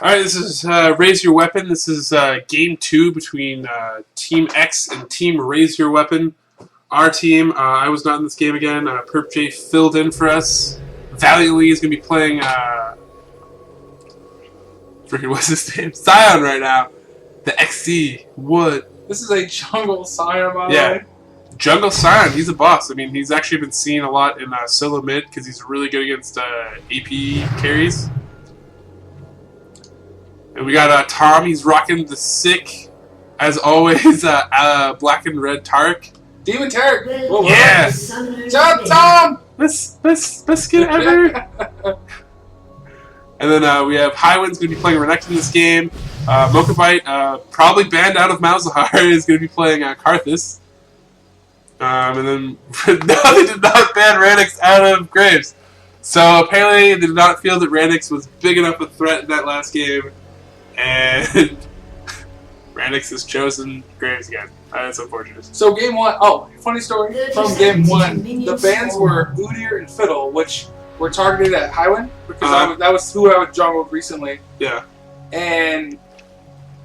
Alright, this is Raise Your Weapon. This is game 2 between Team X and Team Raise Your Weapon. Our team, I was not in this game again. Perp J filled in for us. Valiantly is going to be playing, freaking what's his name? Scion right now. The XC. What? This is a jungle Scion, by the way. Jungle Scion, he's a boss. I mean, he's actually been seen a lot in solo mid because he's really good against AP carries. And we got Tom, he's rocking the sick, as always, black and red Tark. Demon Tark! Yes! Jump, Tom! Best skin ever! And then we have Highwind's going to be playing Renekton in this game. Mokabite, probably banned out of Malzahar, is going to be playing Karthus. And then, no, they did not ban Radix out of Graves. So apparently they did not feel that Radix was big enough a threat in that last game. And Radix has chosen Graves again. That's unfortunate. So game 1, funny story from game 1. The bans were Udyr and Fiddle, which were targeted at Highwind, because that was who I was jungled recently. Yeah. And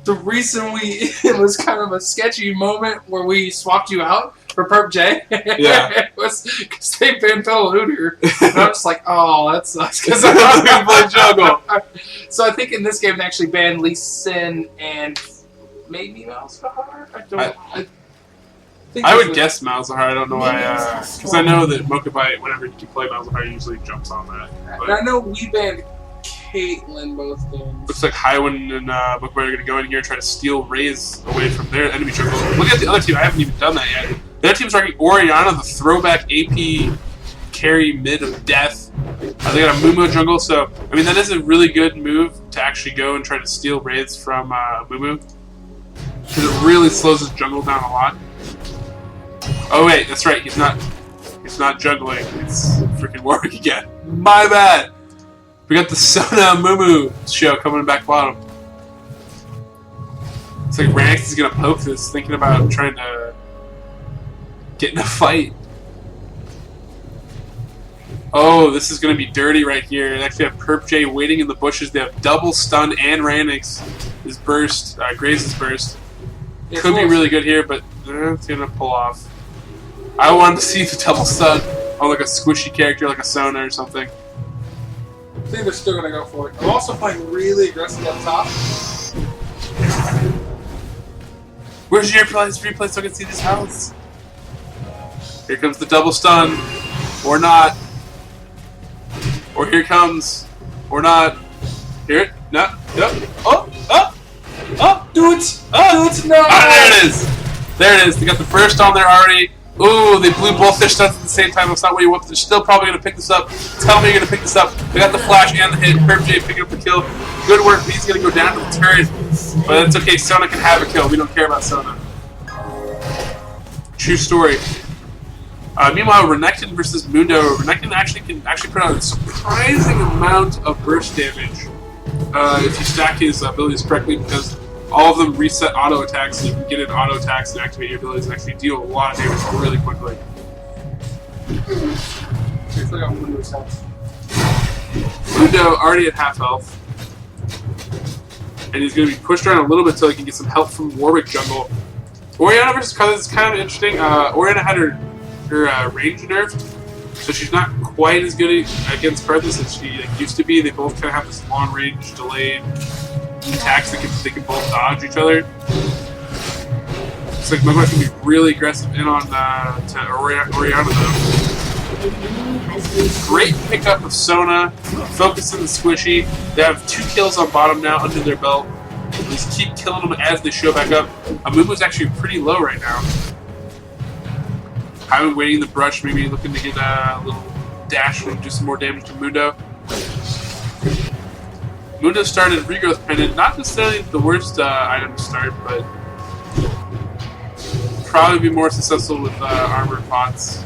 the reason it was kind of a sketchy moment where we swapped you out for Perp J. Yeah. was because they banned Fiddle and Udyr. And I was just like, oh, that sucks. Because I was going to play jungle. So I think in this game they actually banned Lee Sin and maybe Malzahar? I would guess Malzahar. I don't know why. Because I know that Mokabite, whenever you play Malzahar, usually jumps on that. But I know we banned Caitlyn both games. Looks like Highwind and Mokabite are going to go in here and try to steal Raze away from their enemy jungle. Look at the other team. I haven't even done that yet. The other team's rocking Orianna, the throwback AP carry mid of death. They got a Mumu jungle, so I mean that is a really good move to actually go and try to steal Raze from Mumu. Because it really slows his jungle down a lot. Oh wait, that's right, he's not jungling, it's freaking Warwick again. My bad! We got the Sona Mumu show coming back bottom. It's like Ranx is gonna poke this, thinking about trying to get in a fight. Oh, this is gonna be dirty right here. They actually have Perp J waiting in the bushes. They have double stun and Ranix is burst, Graze's burst. Could be really good here, but it's gonna pull off. I wanted to see the double stun on like a squishy character like a Sona or something. I think they're still gonna go for it. I'm also playing really aggressive up top. Where's your replay so I can see this house? Here comes the double stun. Or not. Or here comes. Or not. Here it. No. Yep. Oh! Do it! Do it now! There it is! There it is. They got the burst on there already. Ooh, they blew both their stuns at the same time. That's not what you want. They're still probably going to pick this up. Tell me you're going to pick this up. They got the flash and the hit. Perp J picking up the kill. Good work. He's going to go down to the turret. But it's okay. Sona can have a kill. We don't care about Sona. True story. Meanwhile, Renekton versus Mundo. Renekton actually can put out a surprising amount of burst damage if you stack his abilities correctly, because all of them reset auto attacks, so you can get in auto attacks and activate your abilities and actually deal a lot of damage really quickly. Mundo already at half health, and he's going to be pushed around a little bit so he can get some help from Warwick jungle. Orianna versus Karthus is kind of interesting. Orianna had her range nerfed, so she's not quite as good against Karthus as she used to be. They both kind of have this long range delayed attacks that they can both dodge each other. Looks like Mokabite's going to be really aggressive in on to Orianna though. Great pickup of Sona, focusing the squishy. They have 2 kills on bottom now under their belt. Just keep killing them as they show back up. Amumu's actually pretty low right now. I'm waiting the brush, maybe looking to get a little dash and do some more damage to Mundo. Mundo started Regrowth Pendant, not necessarily the worst item to start, but probably be more successful with armored pots.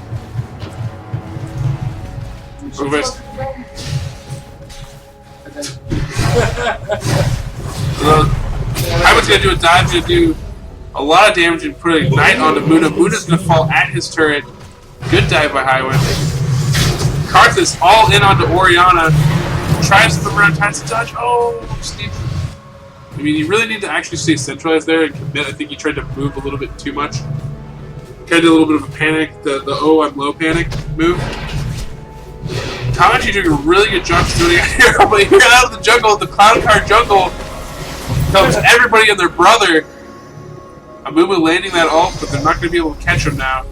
Highwind's gonna do a dive, gonna do a lot of damage and put a Ignite onto Mundo. Mundo's gonna fall at his turret. Good dive by Highwind. Karthus all in onto Orianna. tries to move around, tries to dodge. Oh, just needs. I mean, you really need to actually stay centralized there and commit. I think he tried to move a little bit too much. Kind of did a little bit of a panic, the oh, I'm low panic move. Tourny doing a really good job doing it here, but here out of the jungle, the clown car jungle, comes everybody and their brother. Amumu landing that ult, but they're not going to be able to catch him now.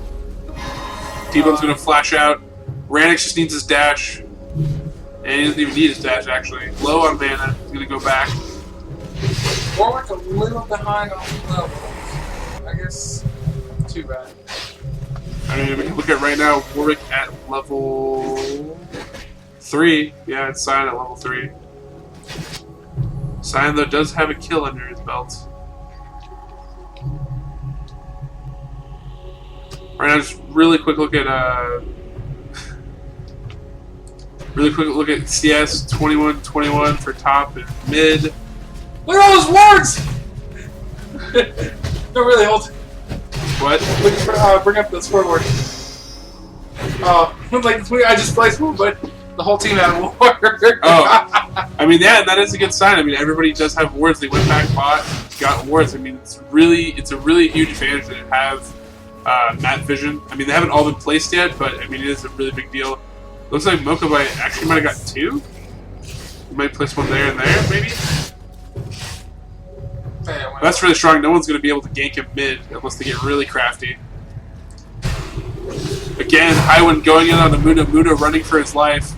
T-Bone's going to flash out. Ranix just needs his dash. And he doesn't even need his dash, actually. Low on mana. He's going to go back. Warwick a little behind on levels. I guess too bad. I mean, we can look at right now, Warwick at level 3. Yeah, it's Sion at level 3. Sion, though, does have a kill under his belt. Right now, just really quick look at CS 21-21 for top and mid. Look at all those wards! No, really, hold. What? Bring up the scoreboard. I just placed one, but the whole team had a ward. Oh, I mean, yeah, that is a good sign. I mean, everybody does have wards. They went back, bought, got wards. I mean, it's a really huge advantage to have map vision. I mean, they haven't all been placed yet, but I mean, it is a really big deal. Looks like Mokubai actually might have got 2. He might place one there and there, maybe. That's really strong. No one's going to be able to gank him mid unless they get really crafty. Again, Highwind going in on the Muno. Muno running for his life.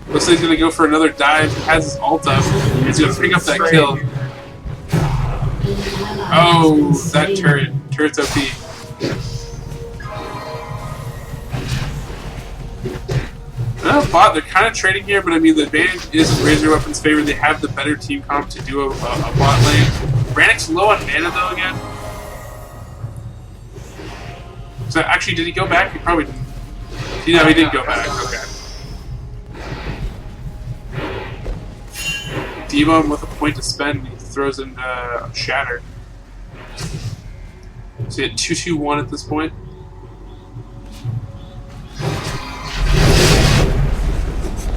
Looks like he's going to go for another dive. He has his ult up. He's going to pick up that kill. Oh, that turret. Turret's OP. Bot, they're kind of trading here, but I mean, the advantage is in Razor Weapon's favor. They have the better team comp to do a bot lane. Ranix low on mana, though, again. So, actually, did he go back? He probably didn't. No, he did go back. Okay. Demon with a point to spend, he throws in Shatter. So, he had 2-2-1 at this point.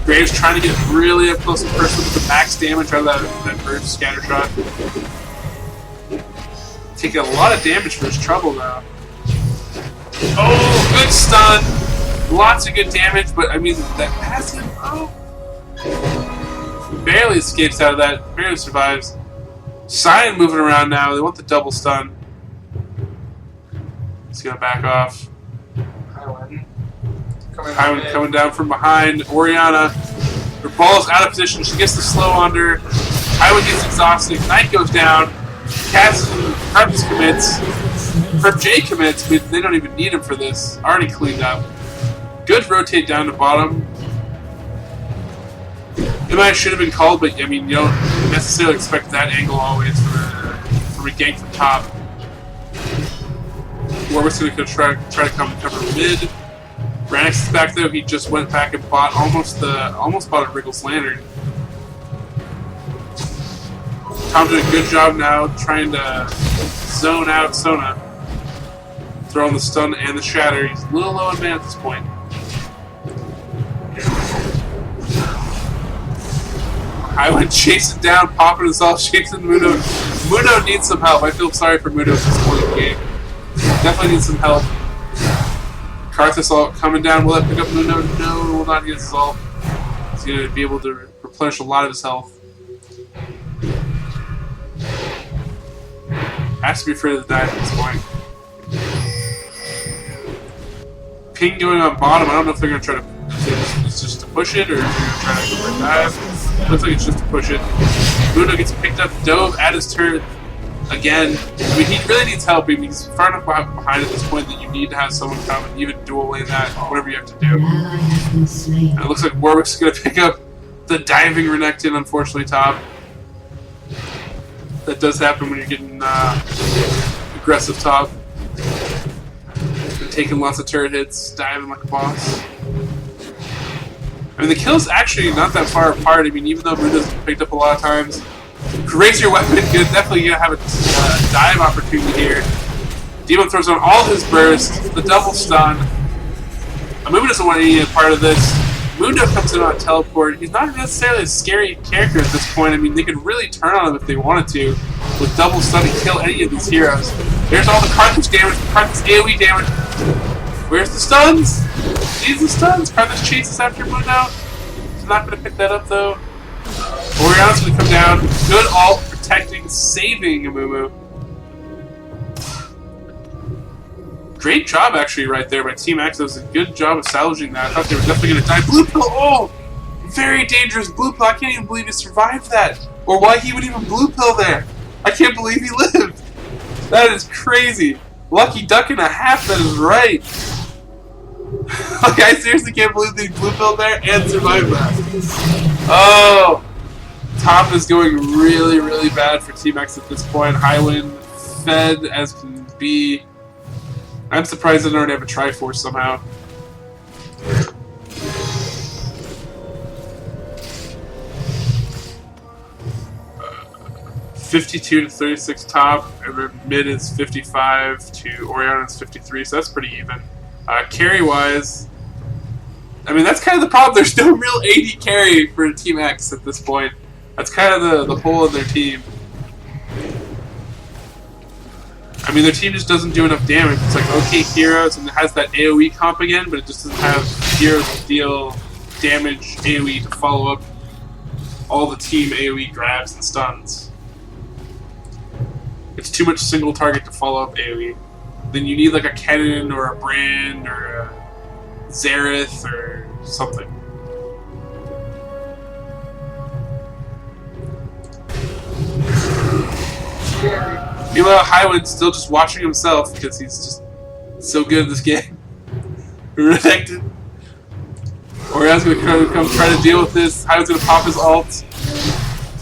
Graves trying to get really up close and personal with the max damage out of that burst scatter shot. Taking a lot of damage for his trouble now. Oh, good stun! Lots of good damage, but I mean, that passive, oh. Barely escapes out of that, barely survives. Sion moving around now, they want the double stun. He's gonna back off. Highwind coming down from behind. Orianna, her ball's out of position. She gets the slow under. Highwind gets exhausted. Knight goes down. Cass Preps commits. Prep J commits, but they don't even need him for this. Already cleaned up. Good rotate down to bottom. It might should have been called, but I mean, you don't necessarily expect that angle always from a gank from top. Warwick's going to try to come cover mid. Ranix is back though. He just went back and bought almost bought a Wriggle's Lantern. Tom did a good job now trying to zone out Sona. Throwing the stun and the shatter. He's a little low on mana at this point. I went chasing down, popping himself, chasing Muno. Muno needs some help. I feel sorry for Muno at this point in the game. Definitely needs some help. Karthus ult coming down. Will that pick up Muno? No, will not get his ult. He's going to be able to replenish a lot of his health. Has to be afraid of the dive at this point. Ping going on bottom. I don't know if they're going to try to... It's just to push it, or if they're going to try to go for a dive. Looks like it's just to push it. Muno gets picked up, dove at his turret again. I mean, he really needs help. I mean, he's far enough behind at this point that you need to have someone come and even dual lane that, whatever you have to do. And it looks like Warwick's going to pick up the diving Renekton, unfortunately, top. That does happen when you're getting aggressive top. And taking lots of turret hits, diving like a boss. I mean, the kill's actually not that far apart. I mean, even though Muno's been picked up a lot of times, raise your weapon, you're definitely going to have a dive opportunity here. Demon throws on all his bursts, the double stun. Amumu doesn't want any part of this. Mundo comes in on a teleport. He's not necessarily a scary character at this point. I mean, they could really turn on him if they wanted to, with double stun and kill any of these heroes. There's all the Carthage damage, Carthage AoE damage. Where's the stuns? Needs the stuns. Carthage chases after Mundo. He's not going to pick that up though. Oriana's going to come down. Good ult, protecting, saving Amumu. Great job, actually, right there by Team X. That was a good job of salvaging that. I thought they were definitely going to die. Blue pill, oh! Very dangerous blue pill. I can't even believe he survived that. Or why he would even blue pill there. I can't believe he lived. That is crazy. Lucky duck and a half, that is right. Like, I seriously can't believe they blue pilled there and survived that. Oh! Top is going really, really bad for Team X at this point. Highwind fed as can be. I'm surprised they don't have a Triforce somehow. 52 to 36 top, and then mid is 55 to Oriana's 53, so that's pretty even. Carry-wise, I mean, that's kind of the problem. There's no real AD carry for Team X at this point. That's kind of the hole in their team. I mean, their team just doesn't do enough damage. It's like, okay, heroes, and it has that AoE comp again, but it just doesn't have heroes to deal damage AoE to follow up all the team AoE grabs and stuns. It's too much single target to follow up AoE. Then you need like a Kennen or a Brand or a Xerath or something. Meanwhile, Highwind's still just watching himself because he's just so good at this game. Protected. Oriana's gonna come try to deal with this. Highwind's gonna pop his ult.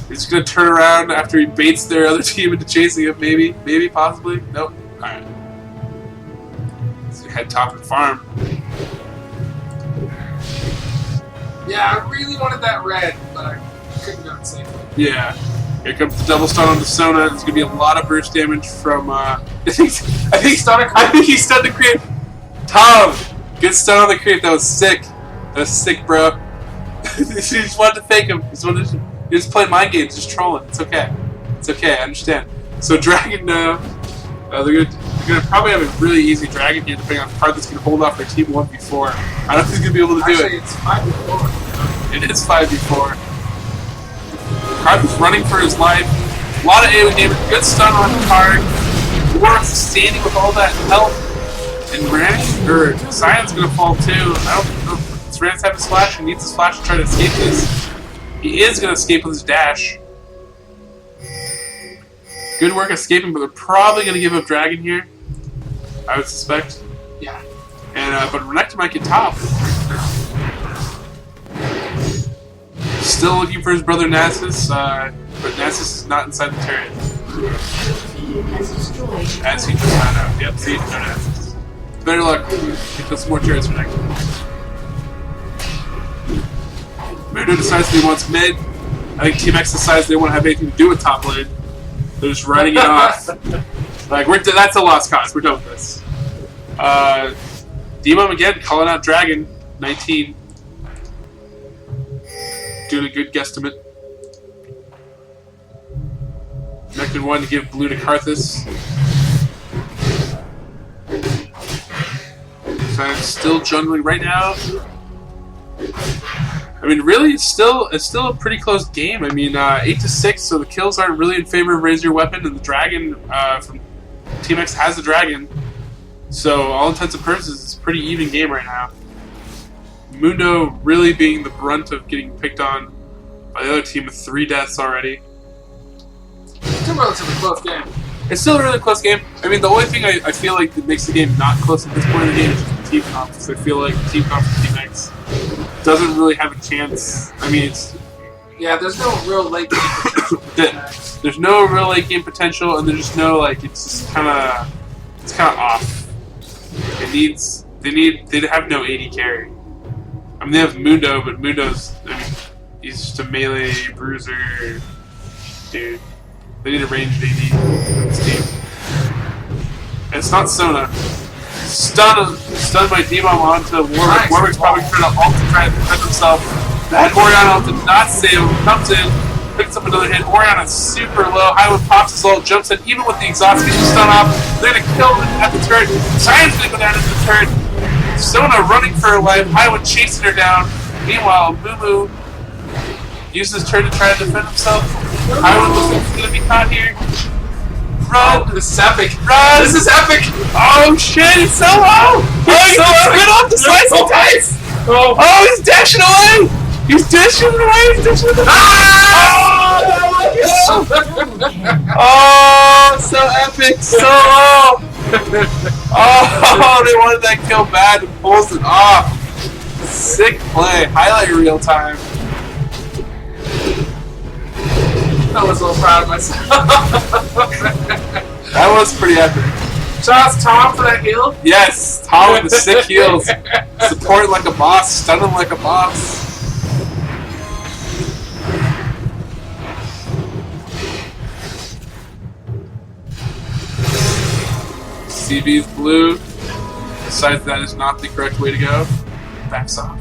He's just gonna turn around after he baits their other team into chasing him. Maybe, possibly. Nope. Alright. Let's head top and farm. Yeah, I really wanted that red, but I couldn't go insane. Yeah. Here comes the double stun on the Sona. There's gonna be a lot of burst damage from I think he's stunned the creep. Tom! Good stun on the creep, that was sick. That was sick, bro. He just wanted to fake him. He just played mind games, just trolling. It's okay. It's okay, I understand. So Dragon now, they're gonna probably have a really easy Dragon here, depending on the card that's gonna hold off their team 1v4. I don't think he's gonna be able to do it. Actually, it's 5v4. It is 5v4. Carthage running for his life. A lot of AoE damage. Good stun on the card. Warwick's standing with all that health. And Sion's gonna fall too. I don't know if Rand's having a slash. He needs a slash to try to escape this. He is gonna escape with his dash. Good work escaping, but they're probably gonna give up Dragon here. I would suspect. Yeah. And but Renekton might get top. Still looking for his brother Nasus, but Nasus is not inside the turret. As he just found out. Yep, see? No Nasus. Better luck. Get some more turrets for next. Mundo decides that he wants mid. I think Team X decides they won't have anything to do with top lane. They're just writing it off. Like, that's a lost cause. We're done with this. Demon again calling out Dragon. 19. Doing a good guesstimate. Necton wanted to give blue to Karthus. So I'm still jungling right now. I mean, really, it's still a pretty close game. I mean, 8-6, so the kills aren't really in favor of Raise Your Weapon, and the Dragon from Team X has the Dragon. So, all intents and purposes, it's a pretty even game right now. Mundo really being the brunt of getting picked on by the other team with 3 deaths already. It's a relatively close game. It's still a really close game. I mean, the only thing I feel like that makes the game not close at this point in the game is just the team comp. Because I feel like the team comp for Team X doesn't really have a chance. I mean, it's... Yeah, there's no real late game potential. There's no real late game potential, and there's just no, like, it's just kind of off. They have no AD carry. I mean, they have Mundo, but Mundo's, I mean, he's just a melee bruiser dude. They need a ranged AD on this team. And it's not Sona. Stunned by D-Bomb onto Warwick. Warwick's probably trying to ult to try and defend himself. That Oriana did not save him. Comes in, picks up another hit. Oriana's super low. Highwood pops his ult, jumps in, even with the exhaust, gets the stun off. They're gonna kill him at the turret. Cyan's gonna go down into the turret. Sona running for her life. Highwood chasing her down. Meanwhile, Moo uses his turn to try to defend himself. Highwood looks like he's gonna be caught here. Run! Oh, this is epic! Run! This is epic! Oh shit, he's so low! He's so spit off the slice and dice! Oh, he's dashing away! He's dashing away! He's dashing away! Oh, so epic! So low! Oh, they wanted that kill bad and pulls it off. Sick play. Highlight real time. I was so proud of myself. That was pretty epic. Shout out to Tom for that heal. Yes, Tom with the sick heals. Support like a boss, stun him like a boss. CB's blue. Decides that is not the correct way to go. Backs off.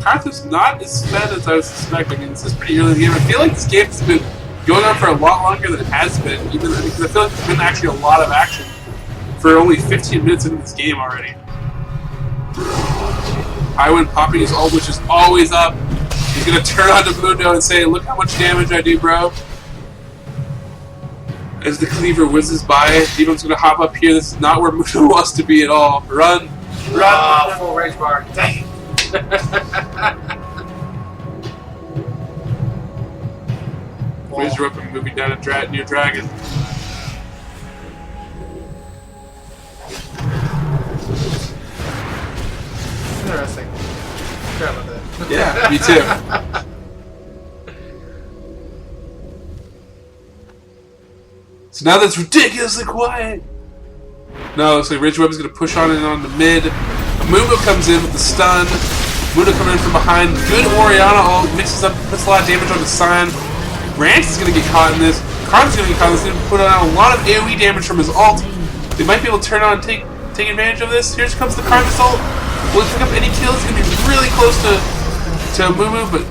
Karthus not as fed as I was suspecting. This is pretty early in the game. I feel like this game has been going on for a lot longer than it has been, even because I feel like there's been actually a lot of action for only 15 minutes into this game already. Highwind popping his ult, which is always up. He's gonna turn on to Mundo and say, "Look how much damage I do, bro." As the cleaver whizzes by, Demon's gonna hop up here. This is not where Mundo wants to be at all. Run! Run! Oh, full rage bar. Dang. Razor up and moving down a near Dragon. Interesting. Forgot about that. Yeah, me too. So now that's ridiculously quiet. No, looks like RyW is going to push on and on the mid. Mundo comes in with the stun. Mundo coming in from behind. Good Oriana ult. Mixes up, puts a lot of damage on the Sign. Rance is going to get caught in this. Karn's going to get caught in this. He's going to put on a lot of AoE damage from his ult. They might be able to turn on and take advantage of this. Here comes the Karthus ult. Will he pick up any kills? He's going to be really close to Mumu, but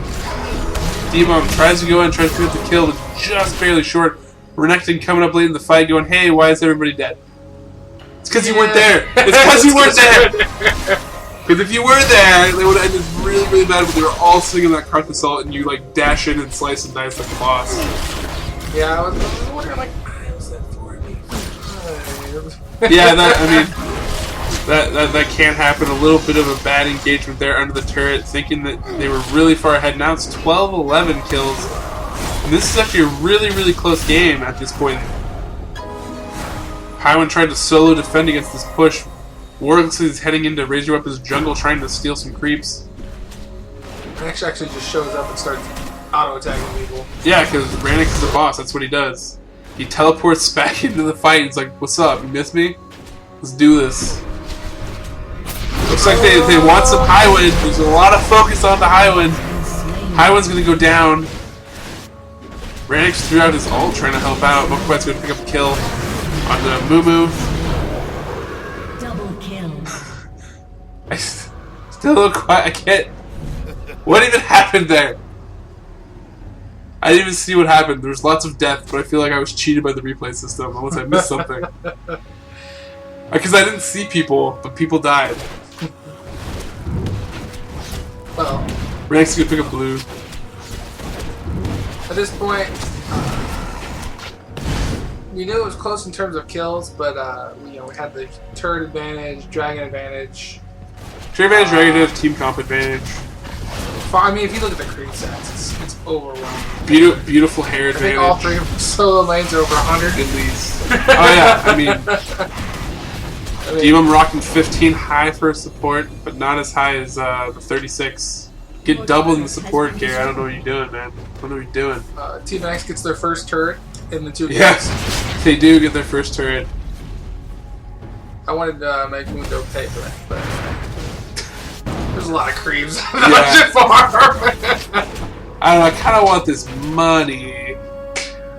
D-Bomb tries to go in, tries to pick up the kill, but just barely short. Renekton coming up late in the fight going, "Hey, why is everybody dead?" It's because you weren't there. It's because you weren't there. Because if you were there, they would have ended really, really bad. But they were all singing that Karthus ult, and you like dash in and slice and dice like a boss. Yeah, I was wondering, like, was that for me? Yeah, that can happen. A little bit of a bad engagement there under the turret, thinking that they were really far ahead. Now it's 12-11 kills. And this is actually a really, really close game at this point. Highwind tried to solo defend against this push. Warwick looks like he's heading into RyW's jungle trying to steal some creeps. Actually just shows up and starts auto-attacking people. Yeah, because Rannick is the boss. That's what he does. He teleports back into the fight. He's like, "What's up? You miss me? Let's do this." Looks like they want some Highwind. There's a lot of focus on the Highwind. Highwind's going to go down. Rannick threw out his ult trying to help out. Mokubai's going to pick up a kill on the Mumu. Double kill. I still look quiet. I can't. What even happened there? I didn't even see what happened. There was lots of death, but I feel like I was cheated by the replay system unless I missed something. Because I didn't see people, but people died. Well, Rannick's going to pick up blue. at this point, we knew it was close in terms of kills, but we had the turret advantage, dragon advantage. Turret advantage, dragon advantage, team comp advantage. I mean, if you look at the creep stats, it's overwhelming. Beautiful hair advantage. I think all three of solo lanes are over 100 at least. Oh yeah, I mean, D-Bomb rocking 15 high for support, but not as high as the 36. Get doubled in the support gear. I don't know what you're doing, man. I don't know what you're doing. Team X gets their first turret in the 2 games. Yes, they do get their first turret. I wanted to make Mundo pay for that, but there's a lot of creeps. Yeah. I don't know, I kind of want this money.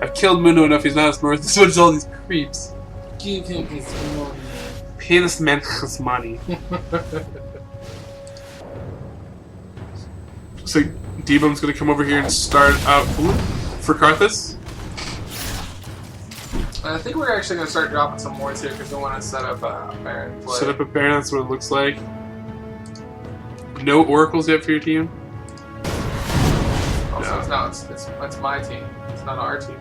I've killed Mundo enough. He's not as worth as much as all these creeps. Give him his money. Pay this man his money. So D-Bomb's gonna come over here and start out for Karthus. I think we're actually going to start dropping some wards here because we want to set up a Baron play. Set up a Baron, that's what it looks like. No Oracles yet for your team? Also, it's my team. It's not our team.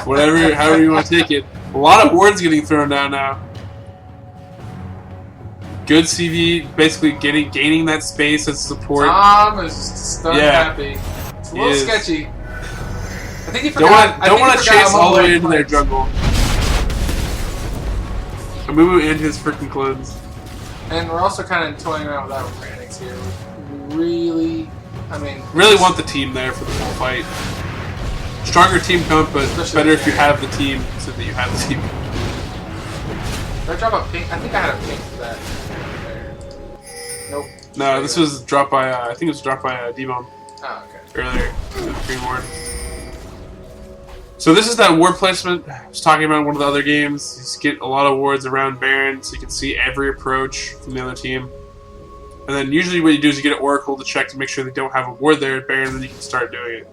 Whatever, however you want to take it. A lot of wards getting thrown down now. Good CV, basically gaining that space as support. Tom is stunned happy. It's a little sketchy. I think he forgot. Don't want to chase all the way into their jungle. Amumu and his freaking clones. And we're also kind of toying around with our mechanics here. We really want the team there for the full fight. Stronger team comp, but better if you have the team so that you have the team. Did I drop a pink? I think I had a pink for that. Nope. No, this was dropped by. I think it was dropped by D-Bomb. Oh, okay. Earlier, the green ward. So this is that ward placement I was talking about in one of the other games. You just get a lot of wards around Baron, so you can see every approach from the other team. And then usually what you do is you get an Oracle to check to make sure they don't have a ward there at Baron, and then you can start doing it.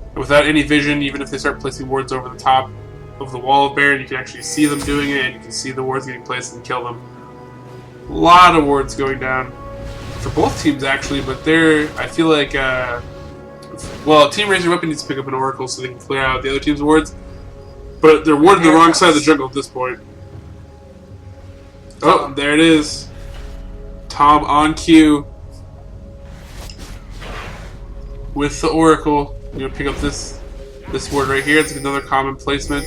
And without any vision, even if they start placing wards over the top of the wall of Baron, you can actually see them doing it, and you can see the wards getting placed and kill them. A lot of wards going down for both teams actually, but I feel like well, Team Razor Weapon needs to pick up an Oracle so they can clear out the other team's wards. But they're warded the wrong side of the jungle at this point. Oh, there it is. Tom on cue. With the Oracle. You're going to pick up this ward right here. It's another common placement.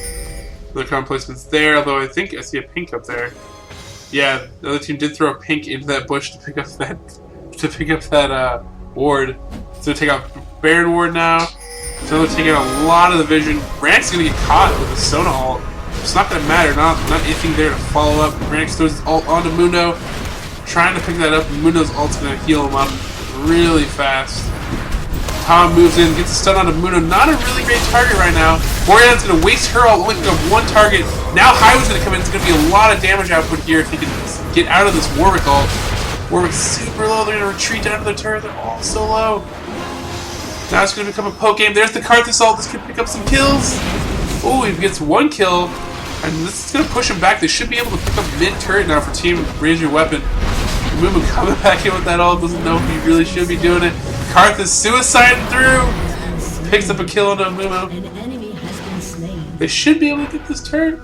Another common placement's there, although I think I see a pink up there. Yeah, the other team did throw a pink into that bush to pick up that ward. So take out Baron ward now. So they're taking out a lot of the vision. Brand's gonna get caught with a Sona ult. It's not gonna matter. Not anything there to follow up. Brand throws his ult onto Mundo, trying to pick that up. And Mundo's ult's gonna heal him up really fast. Tom moves in, gets a stun onto Mundo. Not a really great target right now. Oriana's gonna waste her ult, only picking up one target. Now Highway's gonna come in. It's gonna be a lot of damage output here if he can get out of this Warwick ult. Warwick's super low. They're gonna retreat down to the turret. They're all so low. Now it's going to become a poke game. There's the Karthus ult. This could pick up some kills. Oh, he gets one kill. And this is going to push him back. They should be able to pick up mid-turret now for Team Razor Weapon. Mumu coming back in with that ult. Doesn't know if he really should be doing it. Karthus suiciding through. Picks up a kill on Mumu. They should be able to get this turret.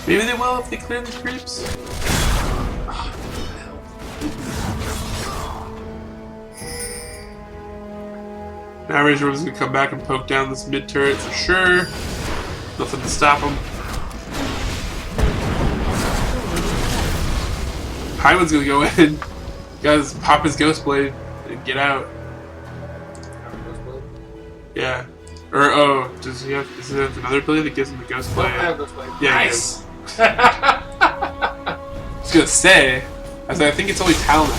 Maybe they will if they clear these creeps. Now Razor was going to come back and poke down this mid-turret for sure. Nothing to stop him. Hyman's going to go in. Guys, pop his Ghost Blade and get out. Yeah. Or, oh, does he have another ability that gives him the Ghost Blade? I have Ghost Blade. Yeah, nice! I was going to say, I think it's only Talon that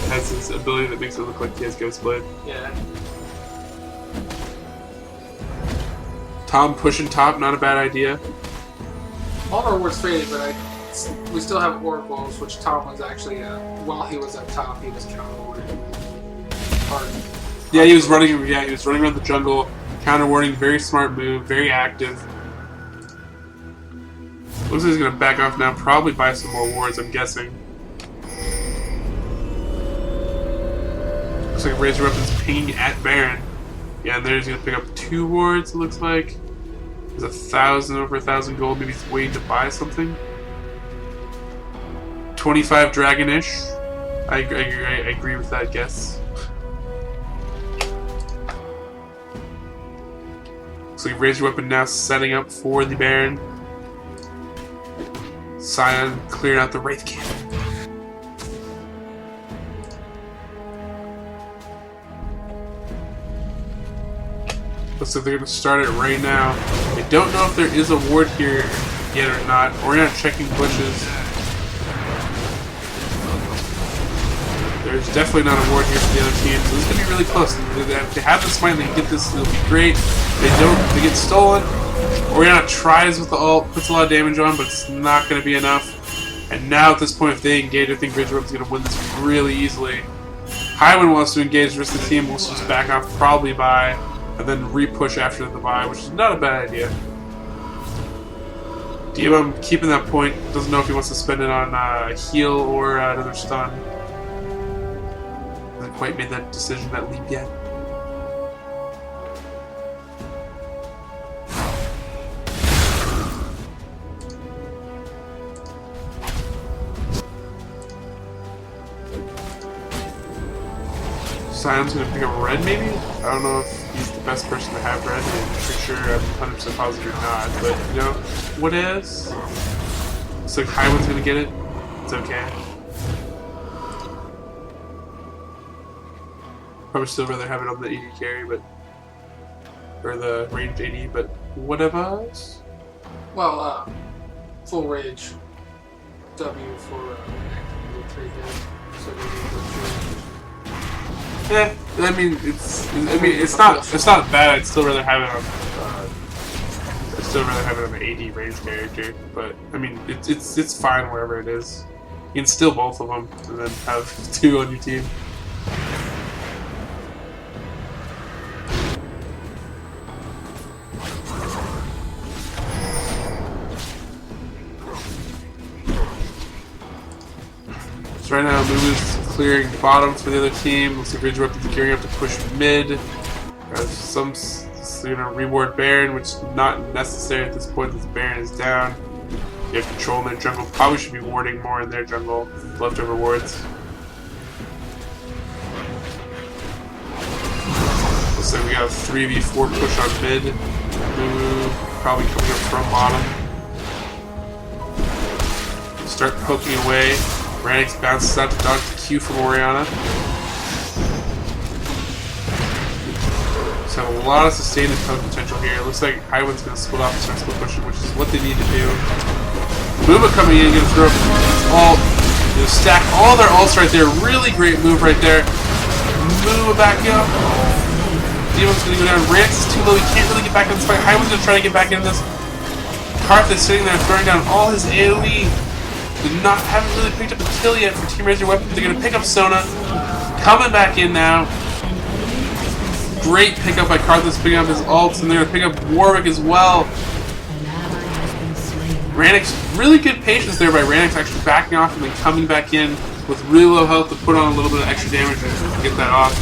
has this ability that makes it look like he has Ghost Blade. Yeah. Tom pushing top, not a bad idea. All of our wards faded, but we still have Oracles, which Tom was actually, while he was up top, he was counter-warding hard. Yeah, he was running around the jungle, counter-warding, very smart move, very active. Looks like he's going to back off now, probably buy some more wards, I'm guessing. Looks like Razor Weapon's pinging at Baron. Yeah, and there's going to pick up 2 wards, it looks like. There's over 1,000 gold. Maybe he's waiting to buy something. 25 Dragonish. I agree with that guess. Looks like Razor Weapon now setting up for the Baron. Scion clearing out the Wraith Cannon. Looks like they're going to start it right now. I don't know if there is a ward here yet or not. We're not checking bushes. There's definitely not a ward here for the other team. So this is going to be really close. If they have the smite, they can get this, it'll be great. They don't, they get stolen. Orianna tries with the ult, puts a lot of damage on, but it's not going to be enough. And now at this point, if they engage, I think RyW's going to win this really easily. Highwind wants to engage the rest of the team, wants to just back off, probably buy, and then re-push after the buy, which is not a bad idea. Diabum keeping that point, doesn't know if he wants to spend it on a heal or another stun. Hasn't quite made that decision, that leap yet. Sion's gonna pick up red, maybe? I don't know if he's the best person to have red. I'm pretty sure I'm 100% positive or not, but you know, what is? Looks like Highwind's gonna get it. It's okay. Probably still rather have it on the AD carry, but. Or the ranged AD, but whatever. Well, full rage W for 3 hit. So Yeah, I mean it's not bad. I'd still rather have it on. I'd still rather have it on the AD range character, but I mean it's fine wherever it is. You can steal both of them and then have 2 on your team. So right now Lulu's clearing bottom for the other team. Looks like RyW is gearing up to push mid. Some reward Baron, which is not necessary at this point. This Baron is down. You have control in their jungle. Probably should be warding more in their jungle. Leftover wards. Looks like we got a 3v4 push on mid. Lulu probably coming up from bottom. Start poking away. Ranix bounces out to dodge the Q from Orianna. So a lot of sustained and poke potential here. It looks like Highwind's going to split off and start split pushing, which is what they need to do. Muma coming in, going to throw up his ult. Going to stack all their ults right there. Really great move right there. Muma back up. Demon's going to go down. Ranix is too low. He can't really get back in this fight. Highwind's going to try to get back in this. Karth is sitting there throwing down all his AoE. Haven't really picked up a kill yet for Team Razor weapons. They're going to pick up Sona. Coming back in now. Great pickup by Karthus picking up his ults, and they're going to pick up Warwick as well. Ranix, really good patience there by Ranix actually backing off and then coming back in with really low health to put on a little bit of extra damage and get that off.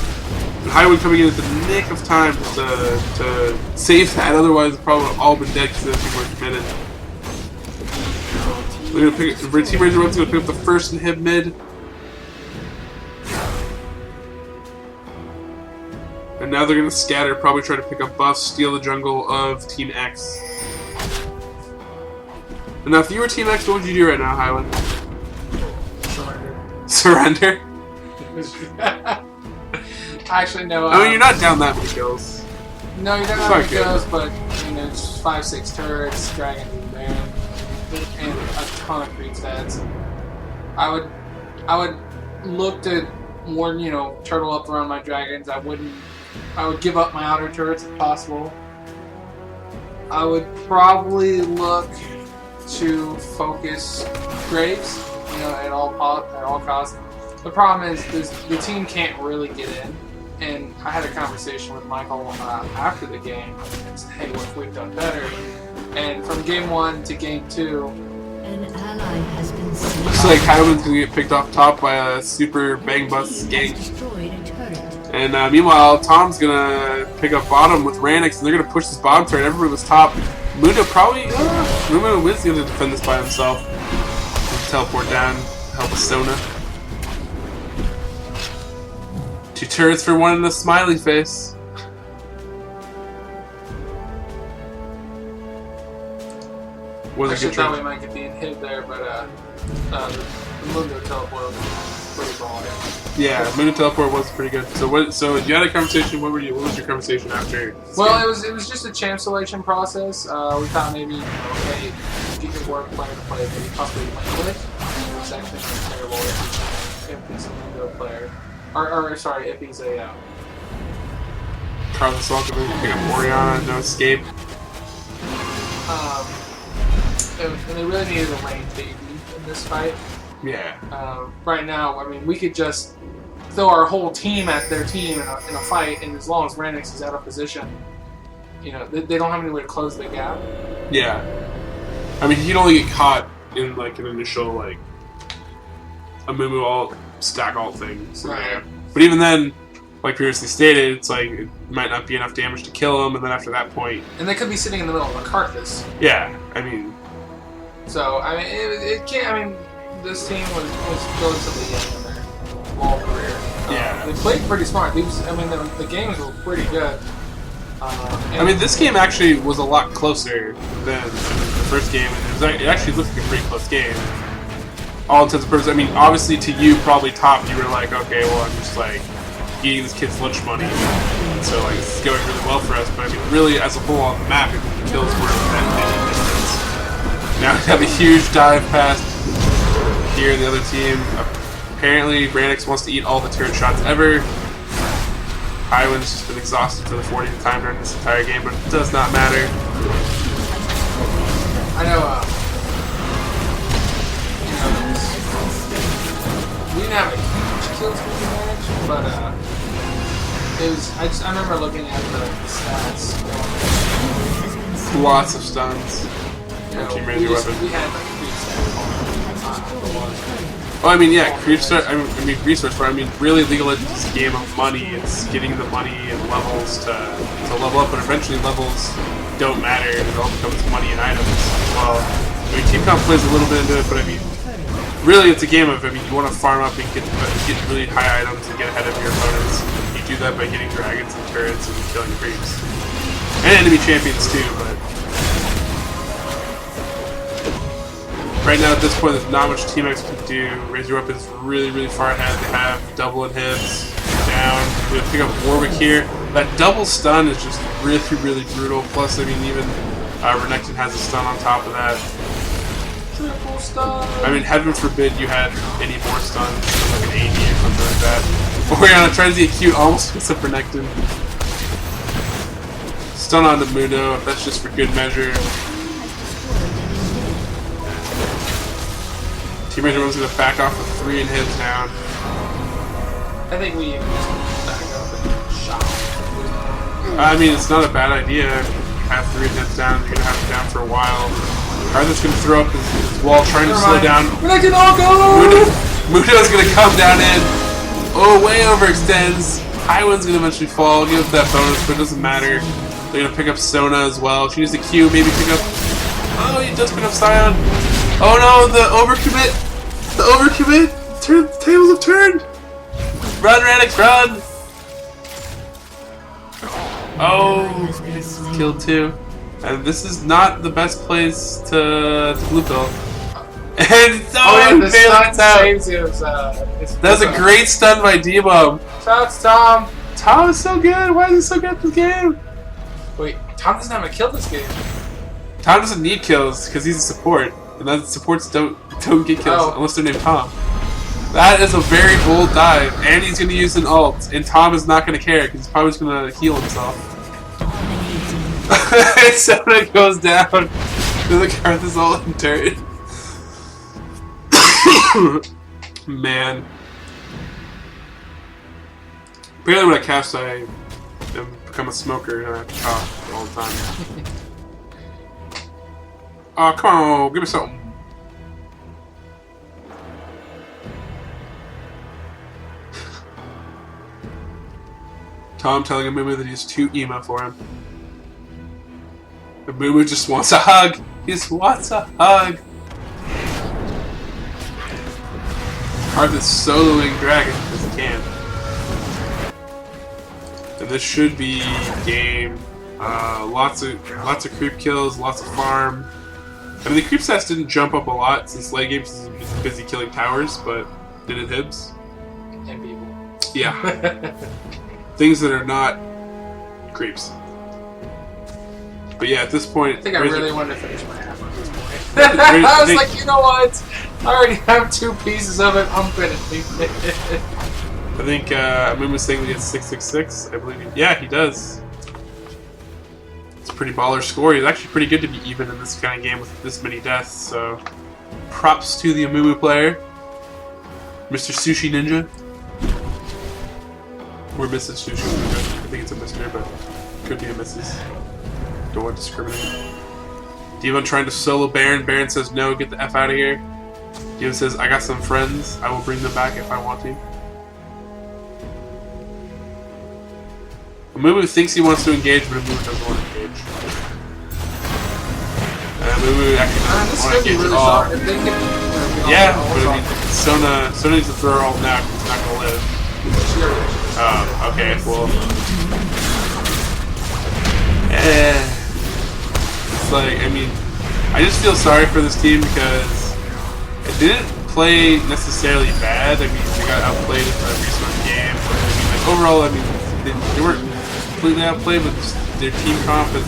And Highwind coming in at the nick of time to save that, otherwise it probably would have all been dead because the people were committed. They're gonna pick. Team Razor One's gonna pick up the first and hit mid, and now they're gonna scatter. Probably try to pick up buffs, steal the jungle of Team X. And now, if you were Team X, what would you do right now, Highwind? Surrender. Surrender? Actually, no. I mean, you're not down that many kills. No, you're not that many kills, but you know, it's 5-6 turrets, Dragon, Baron. And a ton of creep stats. I would look to more, you know, turtle up around my dragons. I would give up my outer turrets if possible. I would probably look to focus Graves, you know, at all costs. The problem is the team can't really get in. And I had a conversation with Michael after the game and said, hey, what if we've done better? And from game 1 to game 2, an ally has been slain. Looks like Highwind's gonna get picked off top by a super bang bus gank. And meanwhile, Tom's gonna pick up bottom with Ranix, and they're gonna push this bottom turret. Everybody was top. Mundo probably. Mundo is gonna defend this by himself. Teleport down, help with Sona. 2 turrets for 1 and a smiley face. I should thought we might get the inhib there, but the Mundo teleport was pretty ballin'. Yeah, Mundo teleport was pretty good. So what? So you had a conversation. What was your conversation after? Well, it was just a champ selection process. We thought maybe, you know, hey, if you could work player to play, maybe possibly you might play. It was actually terrible. if he's an Indo player. Or sorry, if he's a... Carlos Welcome, pick up Oriana, no escape. And they really needed a lane baby in this fight. Yeah. Right now, I mean, we could just throw our whole team at their team in a fight, and as long as Ranix is out of position, you know, they don't have any way to close the gap. Yeah. I mean, he'd only get caught in like an initial like a Mumu alt stack alt thing. So, Right. yeah. But even then, like previously stated, it's like it might not be enough damage to kill him, and then after that point, And they could be sitting in the middle of a Karthus. yeah. I mean, So I mean, it can't. I mean, this team was relatively young in their ball career. Yeah. They played pretty smart. I mean, the games were pretty good. I mean, this game actually was a lot closer than the first game, and it actually looked like a pretty close game. All intents and purposes. I mean, obviously to you, probably top, you were like, okay, well, I'm just like eating this kid's lunch money, and so like this is going really well for us. But I mean, really, as a whole on the map, the kills were that many difference. Now we have a huge dive past here in the other team. Apparently, Brandix wants to eat all the turret shots ever. Iwan's just been exhausted for the 40th time during this entire game, but it does not matter. I know. We didn't have a huge kill streak advantage, but it was. I remember looking at the stats. Lots of stuns. You know, Team we Ranger weapon. had like 3 stats on Oh, I mean, yeah, creep start. I mean, resource part. I mean, really, League of Legends is a game of money. It's getting the money and levels to level up, but eventually levels don't matter. It all becomes money and items as well. I mean, Team Comp plays a little bit into it, but I mean, really, it's a game of. I mean, you want to farm up and get really high items and get ahead of your opponents. You do that by getting dragons and turrets and killing creeps and enemy champions too, but. Right now, at this point, there's not much Team X can do. RyW is really, really far ahead. They have double inhibs down. We're going to pick up Warwick here. That double stun is just really, really brutal. Plus, I mean, even Renekton has a stun on top of that. triple stun. I mean, heaven forbid you had any more stuns, like an 80 or something like that. Oriana tries to get cute, almost picks up Renekton. Stun on the Mundo, if that's just for good measure. Team Ranger going to back off with 3 inhibs down. I think we even just back up and shot. I mean, it's not a bad idea. You have 3 inhibs down, you're going to have them down for a while. Arthur's going to throw up his wall, trying to slow down. Renekton, oh, go! Mundo's going to come down in. Oh, way overextends. Iwan's going to eventually fall, give up that bonus, but it doesn't matter. They're going to pick up Sona as well. She needs a Q, maybe pick up... Oh, he does pick up Scion. Oh no, the overcommit! The overcommit! The tables have turned! Run, Radix, run! Oh, he's killed too. And this is not the best place to blue pill. And the stun saves his, That was a great stun by D-Bomb. Shots, Tom! Tom is so good! Why is he so good at this game? Wait, Tom doesn't have a kill this game. Tom doesn't need kills because he's a support. And then supports don't get kills unless they're named Tom. That is a very bold dive, and he's going to use an ult, and Tom is not going to care because he's probably just going to heal himself. Sona goes down to the Karthus ult and turret. Man. Apparently when I cast, I become a smoker and I have to cough all the time. Oh, come on, give me something. Tom telling Amumu that he's too emo for him. Amumu just wants a hug. He just wants a hug. Arthur's soloing Dragon because he can. And this should be game. Lots of creep kills, lots of farm. I mean, the creep stats didn't jump up a lot since late games is busy killing towers, but did it hibs? And people. Yeah. Things that are not creeps. But yeah, at this point... I think I really wanted to finish my half at this point. I was like, you know what? I already have 2 pieces of it. I'm gonna leave it. I think Moon was saying he gets 666. I believe he does. It's a pretty baller score. He's actually pretty good to be even in this kind of game with this many deaths. So, props to the Amumu player, Mr. Sushi Ninja, or Mrs. Sushi Ninja. I think it's a Mr., but could be a Mrs. Don't want to discriminate. Devon trying to solo Baron. Baron says no. Get the F out of here. Devon says I got some friends. I will bring them back if I want to. Amumu thinks he wants to engage, but Amumu doesn't want to engage. Amumu actually doesn't want to engage at all. Yeah, but I mean, Sona needs to throw her ult now because he's not going to live. Oh, okay, well. It's like, I mean, I just feel sorry for this team because it didn't play necessarily bad. I mean, they got outplayed in the recent game, but I mean, like, overall, I mean, they weren't completely outplayed, but their team comp and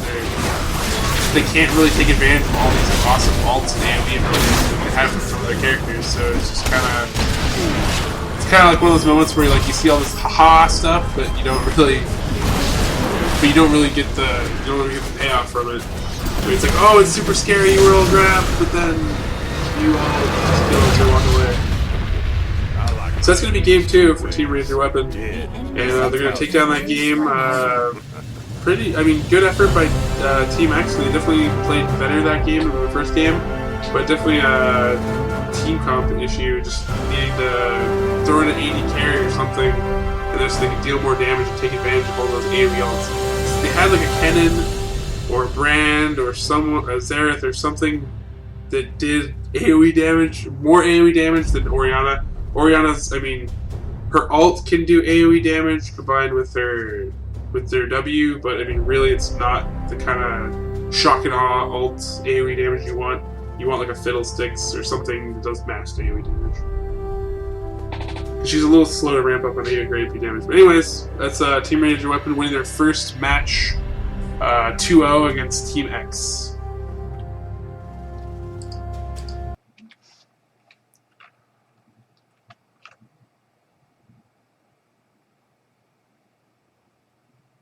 they can't really take advantage of all these awesome ults and AoE abilities that they have from some of their characters. So it's just kind of like one of those moments where you see all this haha stuff, but you don't really get the payoff from it. I mean, it's like, oh, it's super scary, you were all grabbed, but then you all just go and walk away. So that's going to be game 2 for Team Raise Your Weapon, and they're going to take down that game. Good effort by Team X. They definitely played better that game than the first game, but definitely a team comp issue, just needing to throw in an 80 carry or something, and then so they can deal more damage and take advantage of all those AoE ults. So they had like a Kennen or a Brand or a Xerath or something that did AoE damage, more AoE damage than Orianna. Orianna's, I mean, her ult can do AoE damage combined with their W, but I mean, really, it's not the kind of shock and awe ult AoE damage you want. You want like a Fiddlesticks or something that does max AoE damage. She's a little slow to ramp up on AoE grade AP damage. But anyways, that's Team Raise Your Weapon winning their first match 2-0 against Team X.